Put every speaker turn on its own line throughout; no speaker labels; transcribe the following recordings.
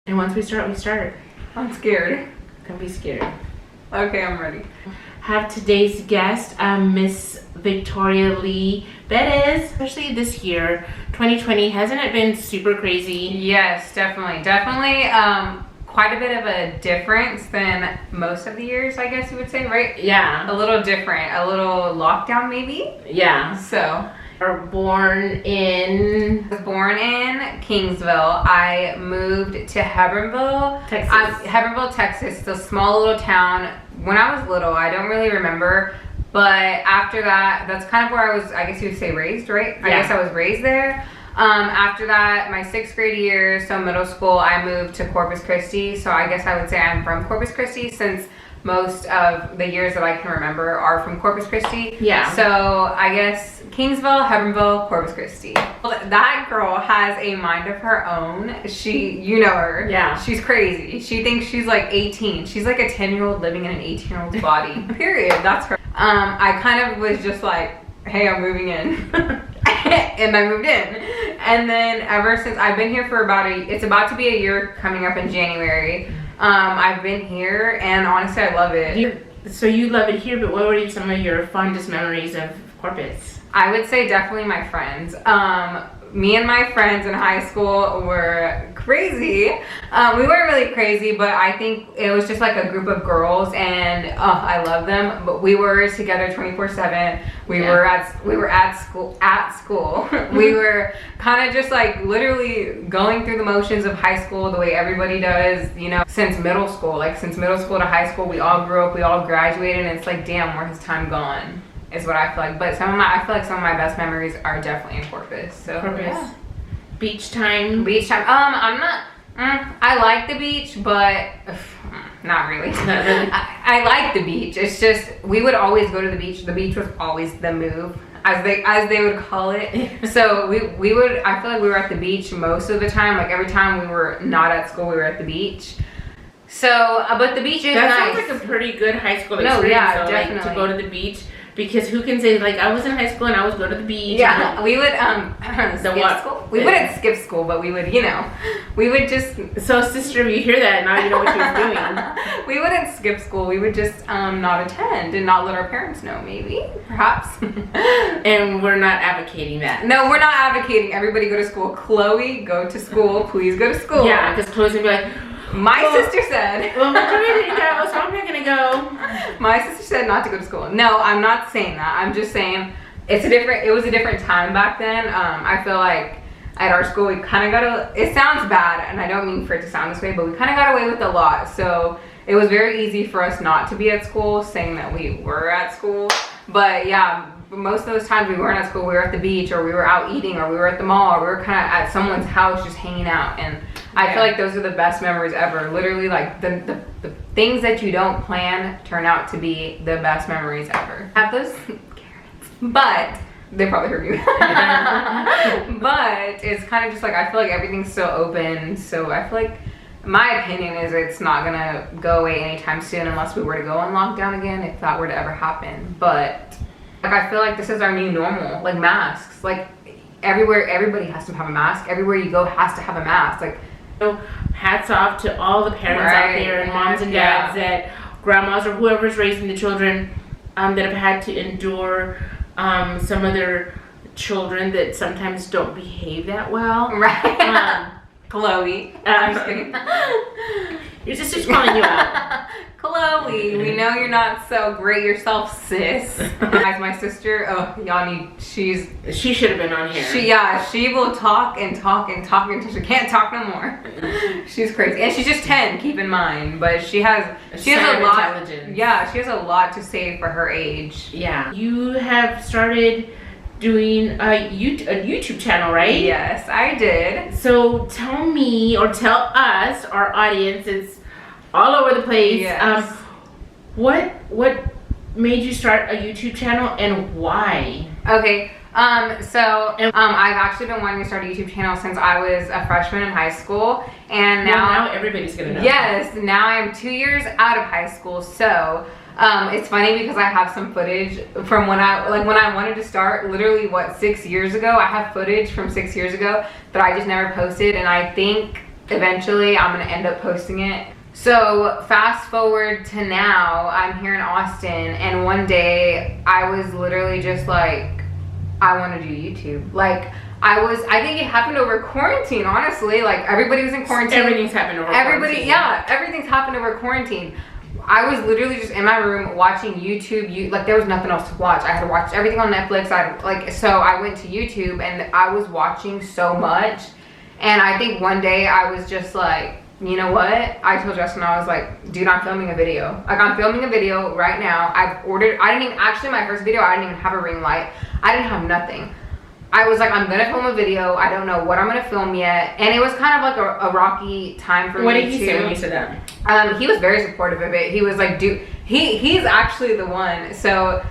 And once we start, we start.
I'm scared.
Don't be scared.
Okay, I'm ready.
Have today's guest, Miss Victoria Lee Bettis. Especially this year, 2020, hasn't it been super crazy?
Yes, definitely. Definitely quite a bit of a difference than most of the years, I guess you would say, right?
Yeah.
A little different. A little lockdown, maybe?
Yeah.
So.
I was born in
Kingsville. I moved to Hebbronville,
Texas.
Texas. It's a small little town. When I was little, I don't really remember, but after that, that's kind of where I was, I guess you would say, raised, right?
Yeah.
I guess I was raised there. After that, my 6th grade year, so middle school, I moved to Corpus Christi. So I guess I would say I'm from Corpus Christi, since most of the years that I can remember are from Corpus Christi.
Yeah.
So I guess Kingsville, Hebbronville, Corpus Christi. Well, that girl has a mind of her own. You know her.
Yeah.
She's crazy. She thinks she's like 18. She's like a 10-year-old living in an 18-year-old's body. Period. That's her. I kind of was just like, hey, I'm moving in. And I moved in. And then ever since, I've been here for it's about to be a year coming up in January. I've been here and honestly I love it.
So you love it here, but what were some of your fondest memories of Corpus?
I would say definitely my friends. Me and my friends in high school were crazy. We weren't really crazy, but I think it was just like a group of girls, and I love them. But we were together 24/7. We were at school. We were kind of just like literally going through the motions of high school the way everybody does, you know, since middle school. Like since middle school to high school, we all grew up, we all graduated, and it's like, damn, where has time gone? Is what I feel like. But I feel like some of my best memories are definitely in Corpus. So
Corpus.
Yeah.
Beach time.
I'm not. I like the beach, but not really.
Not really.
I like the beach. It's just we would always go to the beach. The beach was always the move, as they would call it. So we would. I feel like we were at the beach most of the time. Like every time we were not at school, we were at the beach. So, but the beach is nice.
That sounds like a pretty good high school experience.
No, yeah,
though,
definitely.
Like, to go to the beach. Because who can say, like, I was in high school and I was going to the beach.
Yeah, we would skip school. We wouldn't skip school, but we would, you know, we would just.
So, sister, if you hear that, now you know what she was doing.
We wouldn't skip school. We would just not attend and not let our parents know, maybe, perhaps.
And we're not advocating that.
No, we're not advocating everybody go to school. Chloe, go to school. Please go to school.
Yeah, because Chloe's going to be like,
my sister said.
Well, Victoria didn't go, so I'm not going to go.
My sister said not to go to school. No, I'm not saying that. I'm just saying it was a different time back then. I feel like at our school we kind of it sounds bad, and I don't mean for it to sound this way, but we kind of got away with a lot. So it was very easy for us not to be at school, saying that we were at school. But yeah, most of those times we weren't at school, we were at the beach, or we were out eating, or we were at the mall, or we were kind of at someone's house just hanging out. And I feel like those are the best memories ever. Literally, like the things that you don't plan turn out to be the best memories ever. Have those carrots, but they probably hurt you. But it's kind of just like, I feel like everything's still open. So I feel like my opinion is it's not gonna go away anytime soon unless we were to go on lockdown again, if that were to ever happen. But like, I feel like this is our new normal, like masks. Like everywhere, everybody has to have a mask. Everywhere you go has to have a mask. Like,
so hats off to all the parents out there, and moms and dads, that grandmas or whoever's raising the children that have had to endure some of their children that sometimes don't behave that well.
Right. Chloe. I'm just kidding.
Your sister's calling you out.
Chloe, we know you're not so great yourself, sis. As my sister, she
should have been on here.
She will talk and talk and talk until she can't talk no more. She's crazy, and she's just 10. Keep in mind, but she has a lot.
Intelligence.
Yeah, she has a lot to say for her age.
Yeah, you have started doing a YouTube channel, right?
Yes, I did.
So tell me, or tell us, our audience, it's all over the place.
Yes.
What made you start a YouTube channel, and why?
Okay. I've actually been wanting to start a YouTube channel since I was a freshman in high school, and now
everybody's gonna know.
Yes, now I'm 2 years out of high school, so it's funny because I have some footage from when I wanted to start, literally 6 years ago. I have footage from 6 years ago that I just never posted, and I think eventually I'm gonna end up posting it. So fast forward to now, I'm here in Austin, and one day I was literally just like, I want to do YouTube. Like, I think it happened over quarantine, honestly. Like, everybody was in quarantine.
Everything's happened over quarantine.
Yeah, everything's happened over quarantine. I was literally just in my room watching YouTube. Like, there was nothing else to watch. I had watched everything on Netflix. So I went to YouTube, and I was watching so much. And I think one day I was just like, you know what? I told Justin, I was like, dude, I'm filming a video. Like, I'm filming a video right now. Actually, my first video, I didn't even have a ring light. I didn't have nothing. I was like, I'm gonna film a video. I don't know what I'm gonna film yet. And it was kind of like a rocky time for me.
What did he say when you said that?
He was very supportive of it. He was like, dude, he's actually the one. So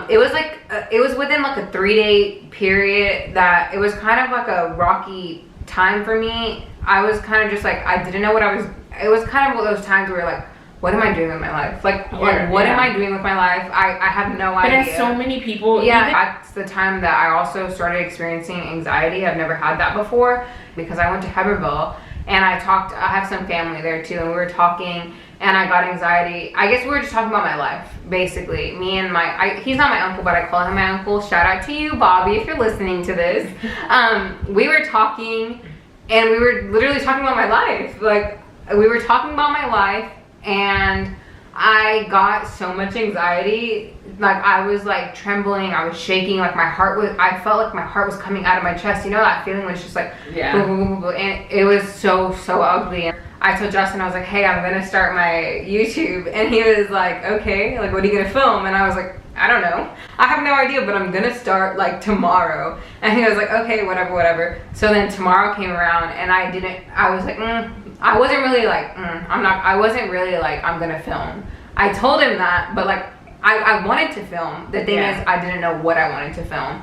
it was like, it was within like a 3-day period that it was kind of like a rocky time for me. I was kind of just like, I didn't know what it was kind of one of those times where like, what am I doing with my life? Like, what am I doing with my life? I have no idea.
But as so many people.
Yeah, that's the time that I also started experiencing anxiety. I've never had that before because I went to Heberville and I have some family there too, and we were talking and I got anxiety. I guess we were just talking about my life, basically. Me and he's not my uncle, but I call him my uncle. Shout out to you, Bobby, if you're listening to this. We were talking and we were literally talking about my life. Like, we were talking about my life, and I got so much anxiety. Like, I was like trembling, I was shaking, like I felt like my heart was coming out of my chest. You know that feeling when it's just like,
yeah.
Boom, boom, boom, boom, and it was so ugly. And I told Justin, I was like, hey, I'm gonna start my YouTube. And he was like, okay, like, what are you gonna film? And I was like, I don't know. I have no idea, but I'm gonna start like tomorrow. And he was like, okay, whatever. So then tomorrow came around and I was like, I wasn't really like, I wasn't really like, I'm gonna film. I told him that, but like, I wanted to film. The thing is, I didn't know what I wanted to film.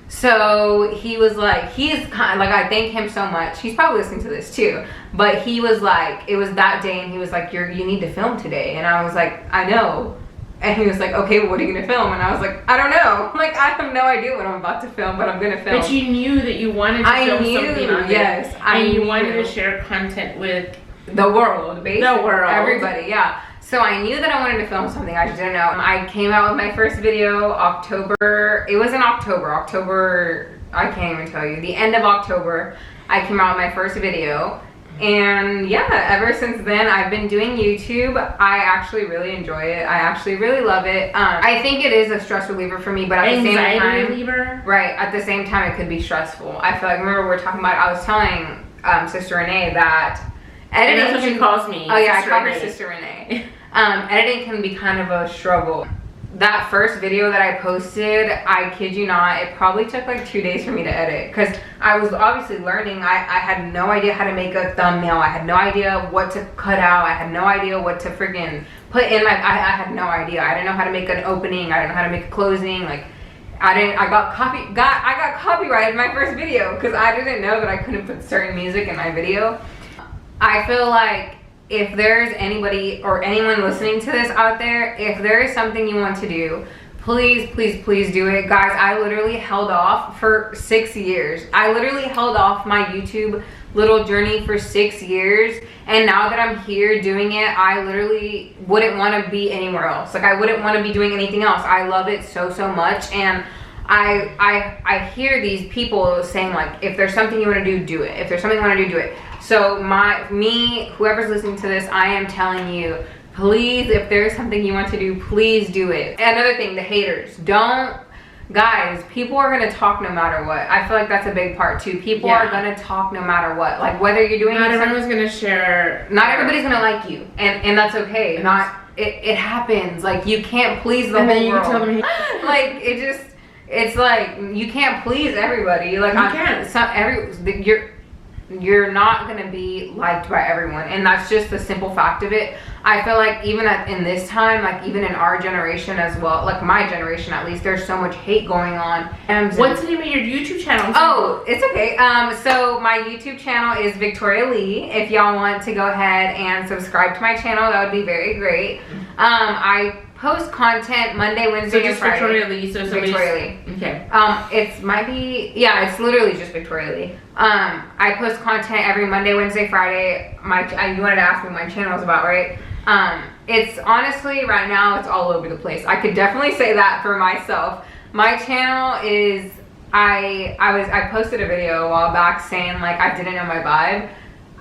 So he was like, he's kind of like, I thank him so much. He's probably listening to this too. But he was like, it was that day and he was like, you need to film today. And I was like, I know. And he was like, okay, what are you gonna film? And I was like, I don't know. Like, I have no idea what I'm about to film, but I'm gonna film.
But you knew that you wanted to film something on
yes,
and you wanted to share content with
the world, basically.
The world.
Everybody, yeah. So I knew that I wanted to film something. I just didn't know. I came out with my first video October. It was in October, I can't even tell you. The end of October, I came out with my first video. And yeah, ever since then, I've been doing YouTube. I actually really enjoy it. I actually really love it. I think it is a stress reliever for me, but at the same time, reliever. Right, at the same time, it could be stressful. I feel like, remember we were talking about, I was telling Sister Renee that editing.
And that's what she calls me.
Oh yeah, I call her Sister Renee. Editing can be kind of a struggle. That first video that I posted, I kid you not, it probably took like 2 days for me to edit because I was obviously learning. I had no idea how to make a thumbnail. I had no idea what to cut out. I had no idea what to friggin' put in I had no idea. I didn't know how to make an opening. I didn't know how to make a closing. Like, I got copyrighted in my first video because I didn't know that I couldn't put certain music in my video. I feel like if there's anybody or anyone listening to this out there, if there is something you want to do, please do it. Guys, I literally held off for 6 years. I literally held off my YouTube little journey for 6 years, and now that I'm here doing it, I literally wouldn't want to be anywhere else. Like, I wouldn't want to be doing anything else. I love it so much, and I hear these people saying, like, if there's something you want to do it. If there's something you want to do it. So whoever's listening to this, I am telling you, please, if there's something you want to do, please do it. Another thing, the haters. Guys, people are going to talk no matter what. I feel like that's a big part too. People are going to talk no matter what. Like, whether you're doing
not everyone's going to share.
Not everybody's going to like you. And that's okay. It happens. Like, you can't please the whole world. You tell them, like, it's like, you can't please everybody. Like, you can't. You're not gonna be liked by everyone, and that's just the simple fact of it. I feel like even in this time, like even in our generation as well, like my generation at least, there's so much hate going on.
What's the name of your YouTube channel?
Oh, it's okay. So my YouTube channel is Victoria Lee. If y'all want to go ahead and subscribe to my channel, that would be very great. I post content Monday, Wednesday, and Friday.
Victoria Lee, so
Victoria Lee.
Okay.
It's literally just Victoria Lee. I post content every Monday, Wednesday, Friday. You wanted to ask me what my channel is about, right? It's honestly, right now, it's all over the place. I could definitely say that for myself. My channel is, I posted a video a while back saying like I didn't know my vibe.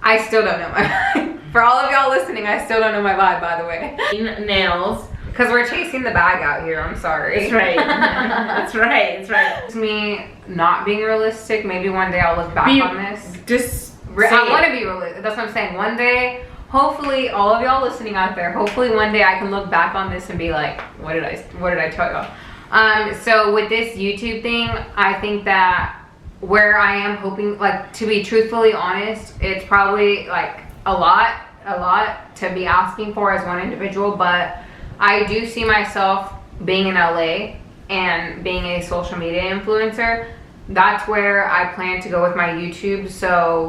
I still don't know my vibe. For all of y'all listening, I still don't know my vibe, by the way.
Nails.
Because we're chasing the bag out here, I'm sorry.
That's right. That's right. That's right.
It's me not being realistic. Maybe one day I'll look back on this. I want to be realistic. That's what I'm saying. One day, hopefully, all of y'all listening out there, hopefully one day I can look back on this and be like, what did I tell y'all? So with this YouTube thing, I think that where I am hoping, like, to be truthfully honest, it's probably like a lot to be asking for as one individual, but I do see myself being in LA and being a social media influencer. That's where I plan to go with my YouTube. So